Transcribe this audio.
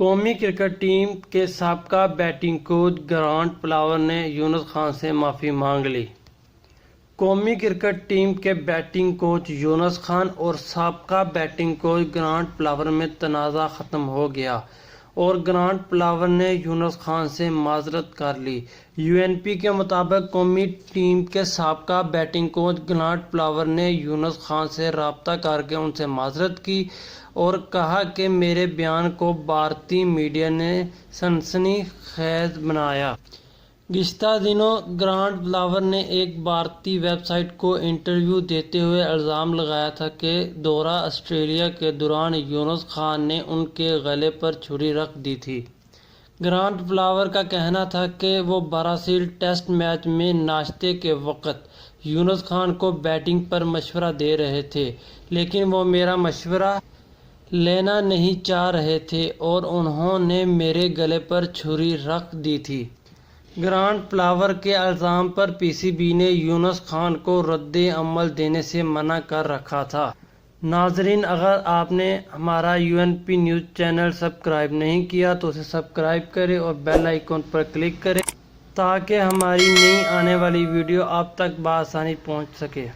قومی cricket team کے سابقہ بیٹنگ کوچ گرانٹ پلاور نے یونس خان سے معافی مانگ لی۔ قومی کرکٹ ٹیم کے بیٹنگ کوچ یونس خان اور سابقہ بیٹنگ کوچ گرانٹ پلاور میں تنازع ختم ہو گیا اور گرانٹ پلاور نے یونس خان سے معذرت کر لی۔ یو این پی کے مطابق قومی ٹیم کے سابقہ بیٹنگ کوچ گرانٹ پلاور نے یونس خان سے رابطہ کر کے ان سے معذرت کی اور کہا کہ میرے بیان کو بھارتی میڈیا نے سنسنی خیز بنایا۔ گزشتہ دنوں گرانٹ پلاور نے ایک بھارتی ویب سائٹ کو انٹرویو دیتے ہوئے الزام لگایا تھا کہ دورہ آسٹریلیا کے دوران یونس خان نے ان کے گلے پر چھری رکھ دی تھی۔ گرانٹ پلاور کا کہنا تھا کہ وہ برازیل ٹیسٹ میچ میں ناشتے کے وقت یونس خان کو بیٹنگ پر مشورہ دے رہے تھے، لیکن وہ میرا مشورہ لینا نہیں چاہ رہے تھے اور انہوں نے میرے گلے پر چھری رکھ دی تھی۔ گرانٹ پلاور کے الزام پر پی سی بی نے یونس خان کو رد عمل دینے سے منع کر رکھا تھا۔ ناظرین، اگر آپ نے ہمارا U N P news channel subscribe نہیں کیا تو اسے سبسکرائب کریں اور بیل آئیکن پر کلک کریں تاکہ ہماری نئی آنے والی ویڈیو آپ تک بآسانی پہنچ سکے۔